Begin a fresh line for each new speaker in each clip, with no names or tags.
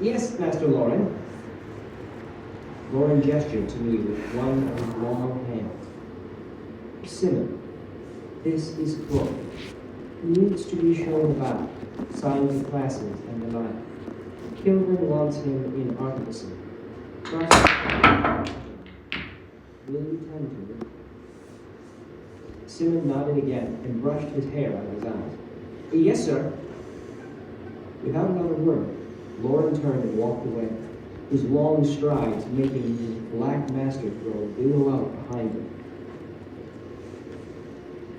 Yes, Master Loren. Loren gestured to me with one of his long hands. Simon, this is Chloe. He needs to be shown about, signed to classes and the like. Kilvin wants him in Artificer. Trust. Will you tend to it? Simon nodded again and brushed his hair out of his eyes. Yes, sir. Without another word, Loren turned and walked away, his long strides making his black master throw billow out behind him.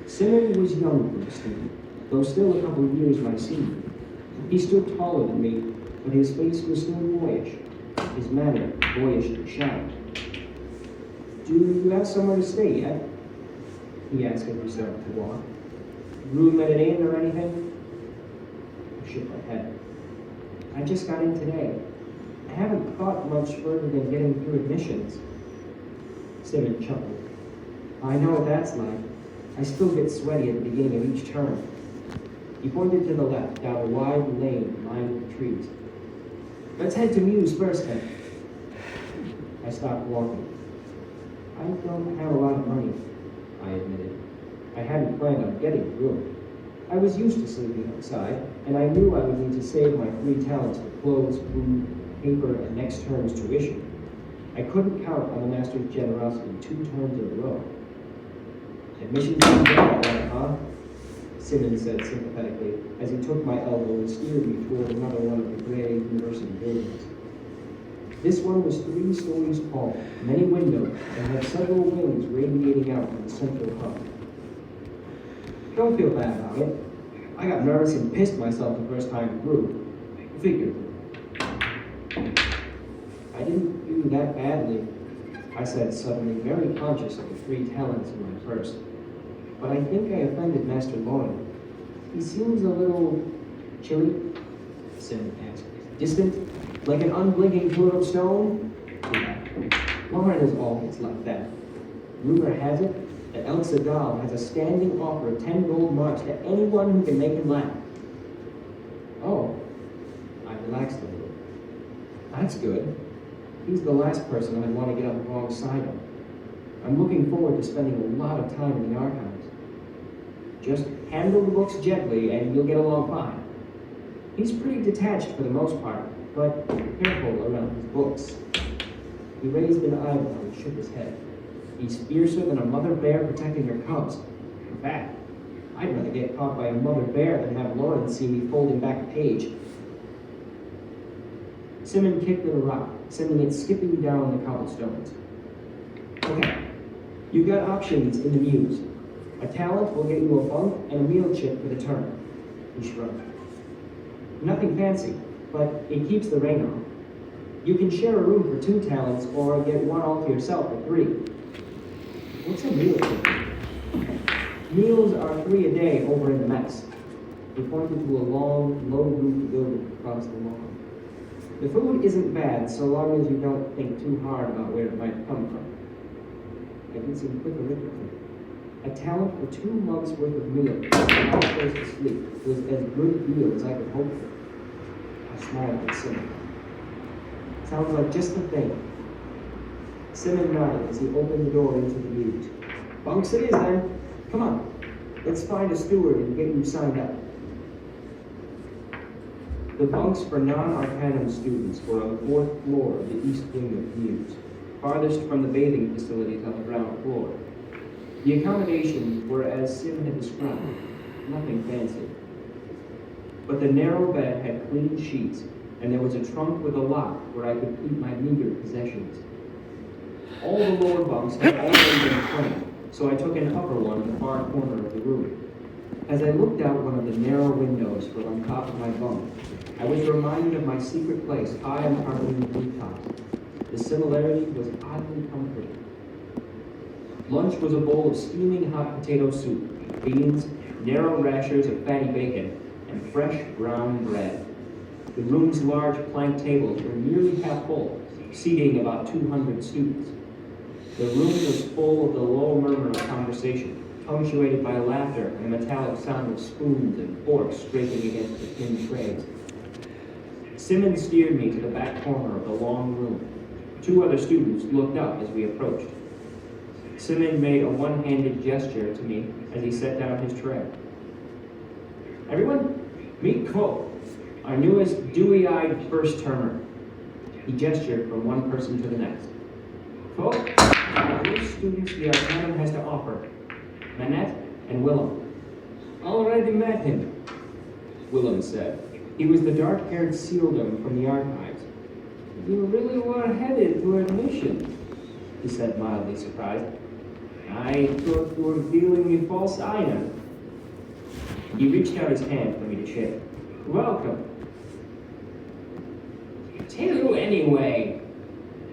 Simon was younger than Stephen, though still a couple of years my senior. He stood taller than me, but his face was still boyish, his manner boyish and shy. Do you have somewhere to stay yet? He asked as we started to walk. Room at an inn or anything? I shook my head. I just got in today. I haven't thought much further than getting through admissions. Simon chuckled. I know what that's like. I still get sweaty at the beginning of each term. He pointed to the left, down a wide lane lined with trees. Let's head to Muse first then. I stopped walking. I don't have a lot of money, I admitted. I hadn't planned on getting a room. I was used to sleeping outside, and I knew I would need to save my 3 talents for clothes, food, paper, and next term's tuition. I couldn't count on the master's generosity 2 terms in a row. Admissions is bad, huh? Simmons said sympathetically, as he took my elbow and steered me toward another one of the gray university buildings. This one was 3 stories tall, many windows, and had several wings radiating out from the central hub. Don't feel bad about it. I got nervous and pissed myself the first time through. Figured. I didn't do that badly, I said suddenly, very conscious of the 3 talents in my purse. But I think I offended Master Loren. He seems a little chilly, Simon asked. Distant, like an unblinking pillar of stone? Yeah. Loren is always like that. Rumor has it that El Sadal has a standing offer of 10 gold marks to anyone who can make him laugh. Oh, I relaxed a little. That's good. He's the last person I'd want to get on the wrong side of. I'm looking forward to spending a lot of time in the archives. Just handle the books gently and you'll get along fine. He's pretty detached for the most part, but careful around his books. He raised an eyebrow and shook his head. He's fiercer than a mother bear protecting her cubs. In fact, I'd rather get caught by a mother bear than have Loren see me folding back a page. Simon kicked at a rock, sending it skipping down the cobblestones. Okay, you've got options in the Muse. A talent will get you a bunk and a meal chip for the term. He shrugged. Nothing fancy, but it keeps the rain off. You can share a room for 2 talents or get one all to yourself for 3. What's a meal chip? Meals are 3 a day over in the mess. He pointed to a long, low-roofed building across the lawn. The food isn't bad so long as you don't think too hard about where it might come from. I did some quick arithmetic. A talent for 2 months' worth of meals, and all place to sleep, was as good a deal as I could hope for. I smiled at Simon. Sounds like just the thing. Simon nodded as he opened the door into the Muse. Bunks it is then. Come on, let's find a steward and get you signed up. The bunks for non-Arcanum students were on the 4th floor of the east wing of Muse, farthest from the bathing facilities on the ground floor. The accommodations were as Sim had described, nothing fancy. But the narrow bed had clean sheets, and there was a trunk with a lock where I could keep my meager possessions. All the lower bunks had already been claimed, so I took an upper one in the far corner of the room. As I looked out one of the narrow windows from on top of my bunk, I was reminded of my secret place high on Arlene rooftops. The similarity was oddly comforting. Lunch was a bowl of steaming hot potato soup, beans, narrow rashers of fatty bacon, and fresh brown bread. The room's large plank tables were nearly half full, seating about 200 students. The room was full of the low murmur of conversation, punctuated by laughter and the metallic sound of spoons and forks scraping against the tin trays. Simmons steered me to the back corner of the long room. Two other students looked up as we approached. Simmons made a one-handed gesture to me as he set down his tray. Everyone, meet Cole, our newest dewy-eyed first-termer. He gestured from one person to the next. Cole, the first students the Arcanum has to offer, Manette and Willem. Already met him, Willem said. He was the dark-haired sealdom from the archives. You really were headed to admission, he said, mildly surprised. I thought you were dealing with false iron. He reached out his hand for me to shake. Welcome. Tell you anyway,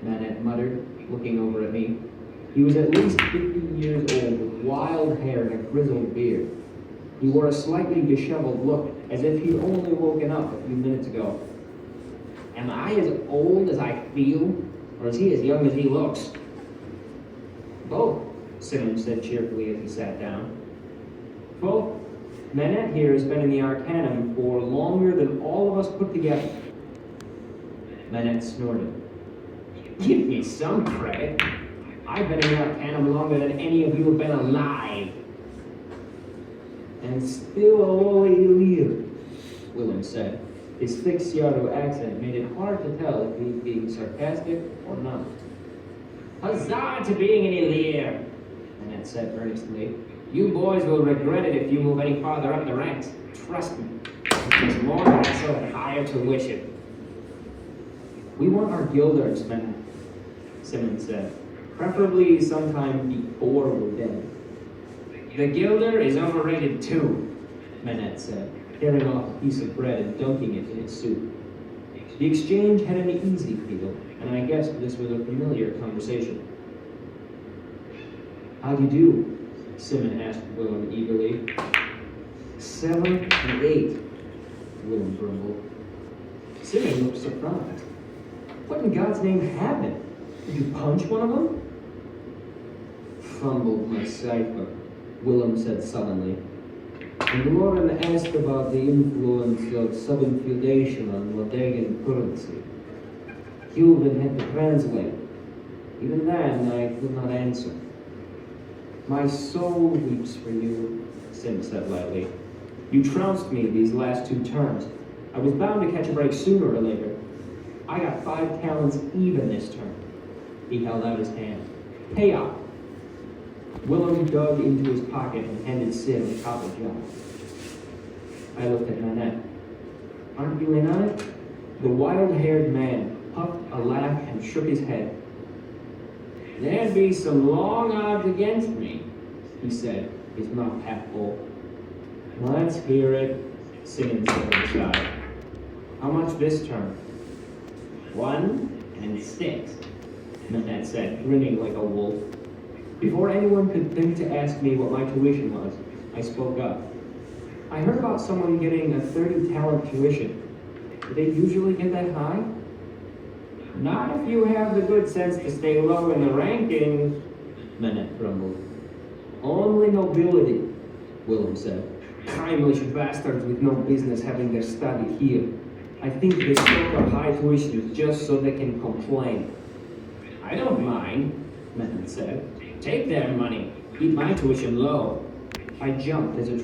Manette muttered, looking over at me. He was at least 50 years old, with wild hair and a grizzled beard. He wore a slightly disheveled look, as if he'd only woken up a few minutes ago. Am I as old as I feel, or is he as young as he looks? Both, Simmons said cheerfully as he sat down. Both. Manette here has been in the Arcanum for longer than all of us put together. Manette snorted. Give me some credit. I've been in the Arcanum longer than any of you have been alive. And still a lowly leader, Willem said. His thick Seattle accent made it hard to tell if he was being sarcastic or not. Huzzah to being an Elir, Manette said earnestly. You boys will regret it if you move any farther up the ranks. Trust me. There's more hassle and higher tuition. We want our guilders, Manette, Simmons said. Preferably sometime before we're dead. The Gilder is overrated too, Manette said, tearing off a piece of bread and dunking it in his soup. The exchange had an easy feel, and I guessed this was a familiar conversation. How do you do? Simmons asked Willem eagerly. 7 and 8, Willem grumbled. Simmons looked surprised. What in God's name happened? Did you punch one of them? Fumbled my cipher, Willem said sullenly. And Lauren asked about the influence of subinfundation on Modegan currency. Cuban had to translate. Even then, I could not answer. My soul weeps for you, Sim said lightly. You trounced me these last 2 terms. I was bound to catch a break sooner or later. I got 5 talents even this term. He held out his hand. Pay up. Willem dug into his pocket and handed Sim a copper jar. I looked at Manette. Aren't you in on it? The wild-haired man puffed a laugh and shook his head. There'd be some long odds against me, he said, his mouth half full. Let's hear it, Simmons said on the side. How much this term? 1 and 6, Manette said, grinning like a wolf. Before anyone could think to ask me what my tuition was, I spoke up. I heard about someone getting a 30-talent tuition. Do they usually get that high? Not if you have the good sense to stay low in the rankings, Manette grumbled. Only nobility, Willem said. Heimlich bastards with no business having their study here. I think they spoke of high tuition just so they can complain. I don't mind, Manette said. Take their money. Keep my tuition low. I jumped as a